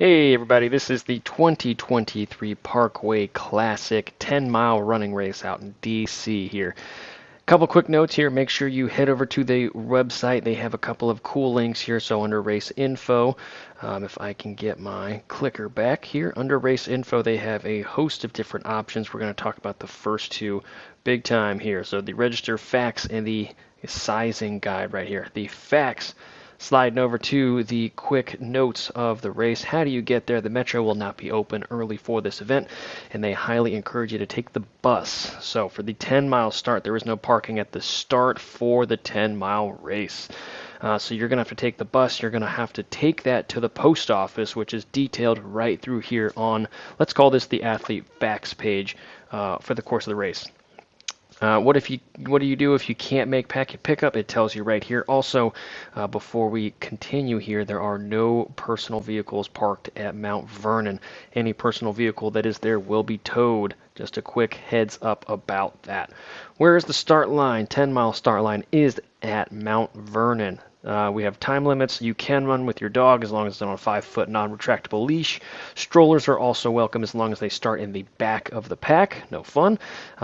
Hey everybody, this is the 2023 Parkway Classic 10-mile running race out in DC here. Couple quick notes here. Make sure you head over to the website. They have a couple of cool links here. So under race info, if I can get my clicker back here, under race info, they have a host of different options. We're going to talk about the first two big time here. So the register facts and the sizing guide right here. The facts. Sliding over to the quick notes of the race. How do you get there? The metro will not be open early for this event, and they highly encourage you to take the bus. So for the 10-mile start, there is no parking at the start for the 10-mile race. So you're going to have to take the bus. You're going to have to take that to the post office, which is detailed right through here on, let's call this the athlete facts page for the course of the race. What do you do if you can't make packet pickup? It tells you right here. Also, before we continue here, there are no personal vehicles parked at Mount Vernon. Any personal vehicle that is there will be towed. Just a quick heads up about that. Where is the start line? 10-mile start line is at Mount Vernon. We have time limits. You can run with your dog as long as it's on a 5-foot non-retractable leash. Strollers are also welcome as long as they start in the back of the pack. No fun.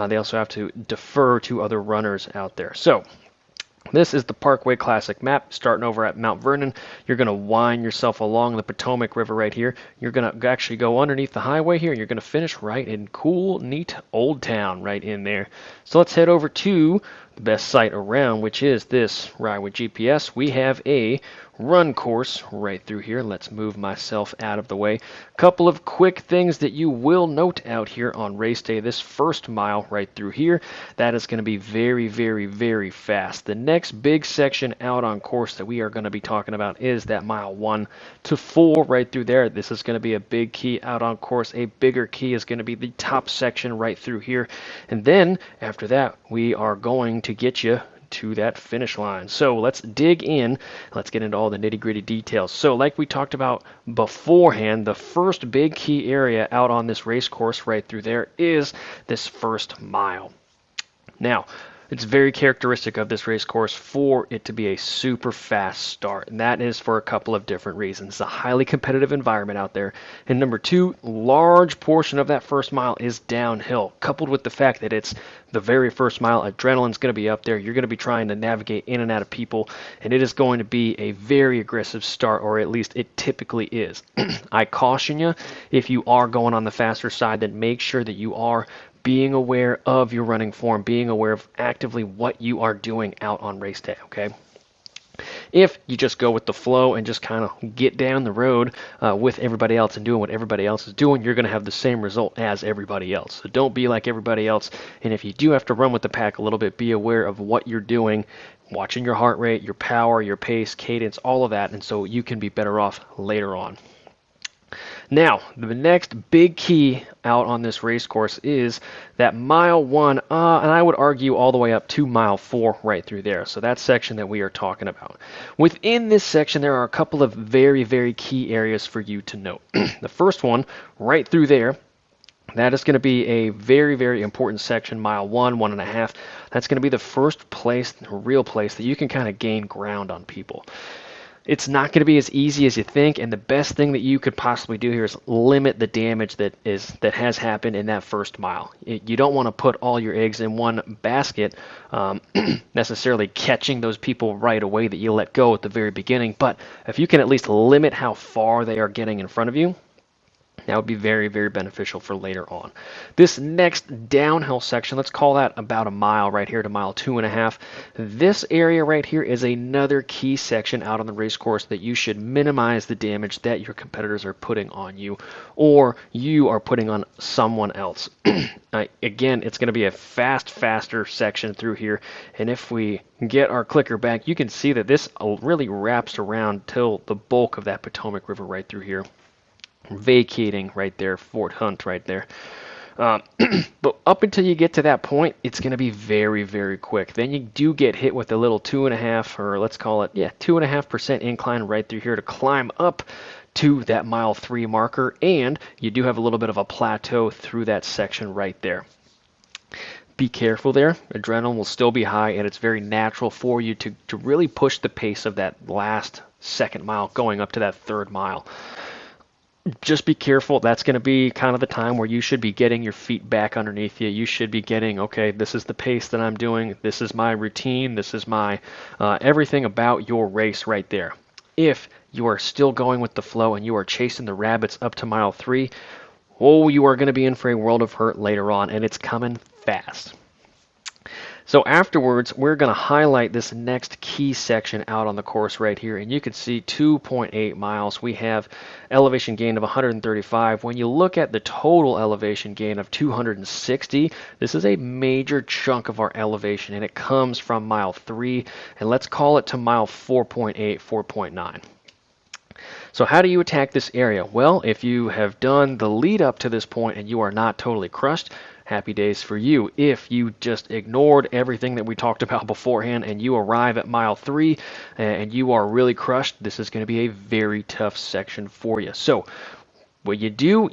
They also have to defer to other runners out there. So this is the Parkway Classic map, starting over at Mount Vernon. You're going to wind yourself along the Potomac River right here. You're going to actually go underneath the highway here. You're going to finish right in cool, neat Old Town right in there. So let's head over to the best site around, which is this Ride with GPS. We have a run course right through here. Let's move myself out of the way. Couple of quick things that you will note out here on race day. This first mile right through here, that is going to be very, very, very fast. The next big section out on course that we are going to be talking about is that mile 1 to 4 right through there. This is going to be a big key out on course. A bigger key is going to be the top section right through here. And then after that, we are going to get you to that finish line. So let's dig in. Let's get into all the nitty-gritty details. So like we talked about beforehand, the first big key area out on this race course right through there is this first mile. Now, it's very characteristic of this race course for it to be a super fast start, and that is for a couple of different reasons. It's a highly competitive environment out there, and number two, large portion of that first mile is downhill, coupled with the fact that it's the very first mile. Adrenaline's going to be up there. You're going to be trying to navigate in and out of people, and it is going to be a very aggressive start, or at least it typically is. I caution you, if you are going on the faster side, then make sure that you are being aware of your running form, being aware of actively what you are doing out on race day, okay? If you just go with the flow and just kind of get down the road with everybody else and doing what everybody else is doing, you're going to have the same result as everybody else. So don't be like everybody else. And if you do have to run with the pack a little bit, be aware of what you're doing, watching your heart rate, your power, your pace, cadence, all of that, and so you can be better off later on. Now, the next big key out on this race course is that mile 1, and I would argue all the way up to mile 4 right through there. So that section that we are talking about. Within this section, there are a couple of very, very key areas for you to note. The first one, right through there, that is going to be a very, very important section, mile 1, 1.5. That's going to be the first place, real place, that you can kind of gain ground on people. It's not going to be as easy as you think, and the best thing that you could possibly do here is limit the damage that has happened in that first mile. You don't want to put all your eggs in one basket, necessarily catching those people right away that you let go at the very beginning, but if you can at least limit how far they are getting in front of you, that would be very, very beneficial for later on. This next downhill section, let's call that about a mile right here to mile 2.5. This area right here is another key section out on the race course that you should minimize the damage that your competitors are putting on you or you are putting on someone else. Again, it's going to be a faster section through here, and if we get our clicker back, you can see that this really wraps around till the bulk of that Potomac River right through here. Vacating right there, Fort Hunt right there. But up until you get to that point, it's going to be very, very quick. Then you do get hit with a little 2.5, or let's call it, 2.5% incline right through here to climb up to that mile 3 marker, and you do have a little bit of a plateau through that section right there. Be careful there. Adrenaline will still be high, and it's very natural for you to really push the pace of that last second mile going up to that third mile. just be careful. That's going to be kind of the time where you should be getting your feet back underneath you. You should be getting, okay, this is the pace that I'm doing. This is my routine. This is my everything about your race right there. If you are still going with the flow and you are chasing the rabbits up to mile 3, oh, you are going to be in for a world of hurt later on, and it's coming fast. So afterwards, we're going to highlight this next key section out on the course right here, and you can see 2.8 miles. We have elevation gain of 135. When you look at the total elevation gain of 260, this is a major chunk of our elevation, and it comes from mile 3, and let's call it to mile 4.8, 4.9. So how do you attack this area? Well, if you have done the lead up to this point and you are not totally crushed, happy days for you. If you just ignored everything that we talked about beforehand and you arrive at mile 3 and you are really crushed, this is going to be a very tough section for you. So what you do,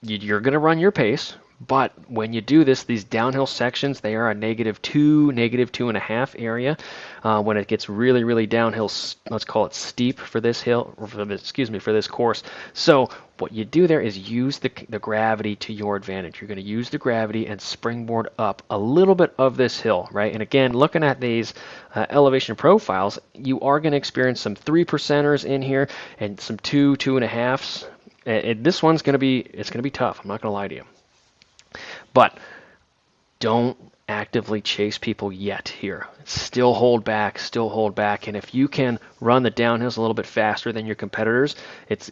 you're going to run your pace. But when you do this, these downhill sections, they are a -2, -2.5 area. When it gets really, really downhill, let's call it steep for this hill, or for this course. So what you do there is use the gravity to your advantage. You're going to use the gravity and springboard up a little bit of this hill, right? And again, looking at these elevation profiles, you are going to experience some 3%ers in here and some 2, 2.5s. And this one's going to be, it's going to be tough. I'm not going to lie to you. But don't actively chase people yet here. Still hold back, and if you can run the downhills a little bit faster than your competitors,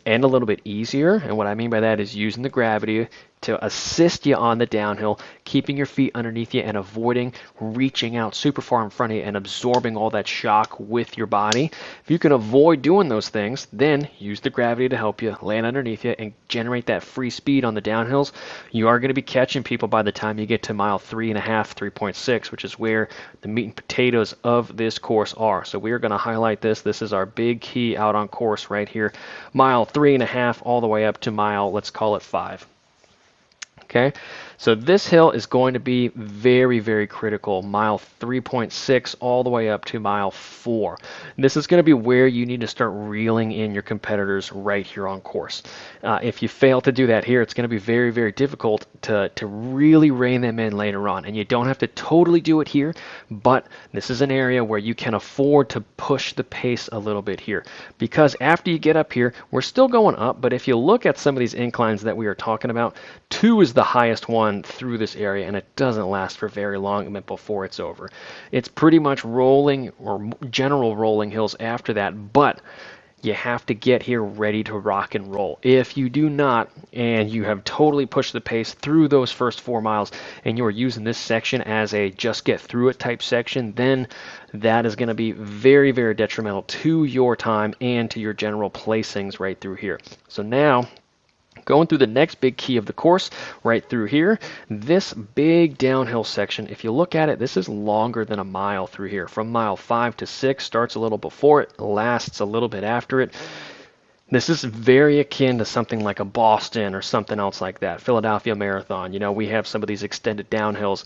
and a little bit easier, and what I mean by that is using the gravity to assist you on the downhill, keeping your feet underneath you and avoiding reaching out super far in front of you and absorbing all that shock with your body. If you can avoid doing those things, then use the gravity to help you land underneath you and generate that free speed on the downhills. You are going to be catching people by the time you get to mile 3.5, 3.6, which is where the meat and potatoes of this course are. So we are going to highlight this. This is our big key out on course right here. Mile 3.5 all the way up to mile, let's call it 5. Okay, so this hill is going to be very, very critical. Mile 3.6 all the way up to mile 4. This is going to be where you need to start reeling in your competitors right here on course. If you fail to do that here, it's going to be very, very difficult to really rein them in later on. And you don't have to totally do it here, but this is an area where you can afford to push the pace a little bit here. Because after you get up here, we're still going up, but if you look at some of these inclines that we are talking about, 2 is the highest one through this area, and it doesn't last for very long before it's over. It's pretty much rolling or general rolling hills after that, but you have to get here ready to rock and roll. If you do not, and you have totally pushed the pace through those first 4 miles, and you are using this section as a just get through it type section, then that is going to be very, very detrimental to your time and to your general placings right through here. So now, going through the next big key of the course, right through here, this big downhill section, if you look at it, this is longer than a mile through here. From mile 5 to 6, starts a little before it, lasts a little bit after it. This is very akin to something like a Boston or something else like that, Philadelphia Marathon. You know, we have some of these extended downhills,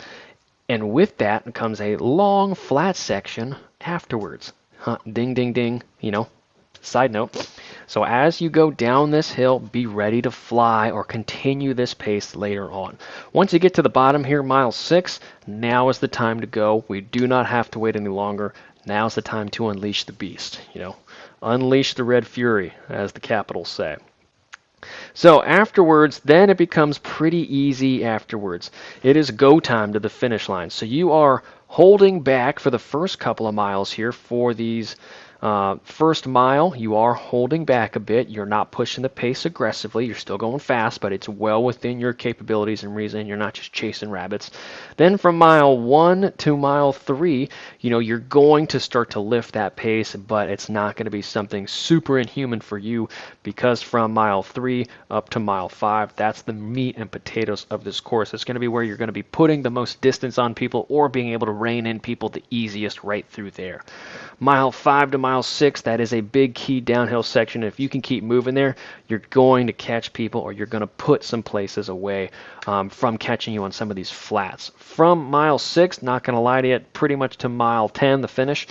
and with that comes a long flat section afterwards. Ding, ding, ding, you know. Side note, so as you go down this hill, be ready to fly or continue this pace later on. Once you get to the bottom here, mile 6, now is the time to go. We do not have to wait any longer. Now's the time to unleash the beast, you know. Unleash the red fury, as the capitals say. So afterwards, then it becomes pretty easy afterwards. It is go time to the finish line. So you are holding back for the first couple of miles here for these first mile. You are holding back a bit. You're not pushing the pace aggressively. You're still going fast, but it's well within your capabilities and reason. You're not just chasing rabbits. Then from mile 1 to mile 3, you know, you're going to start to lift that pace, but it's not going to be something super inhuman for you, because from mile 3 up to mile 5, that's the meat and potatoes of this course. It's going to be where you're going to be putting the most distance on people or being able to rein in people the easiest right through there. Mile 5 to mile 6, that is a big key downhill section. If you can keep moving there, you're going to catch people, or you're going to put some places away from catching you on some of these flats. From mile 6, not going to lie to you, pretty much to mile 10, the finish,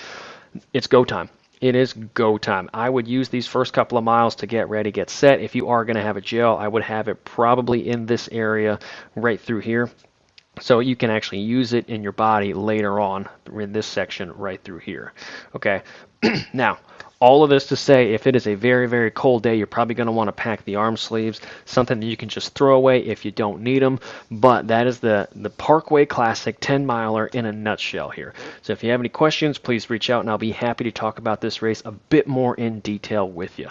it's go time. it is go time. I would use these first couple of miles to get ready, get set. If you are going to have a gel, I would have it probably in this area right through here. So you can actually use it in your body later on in this section right through here. Okay, now all of this to say, if it is a very, very cold day, you're probably going to want to pack the arm sleeves, something that you can just throw away if you don't need them. But that is the Parkway Classic 10 miler in a nutshell here. So if you have any questions, please reach out and I'll be happy to talk about this race a bit more in detail with you.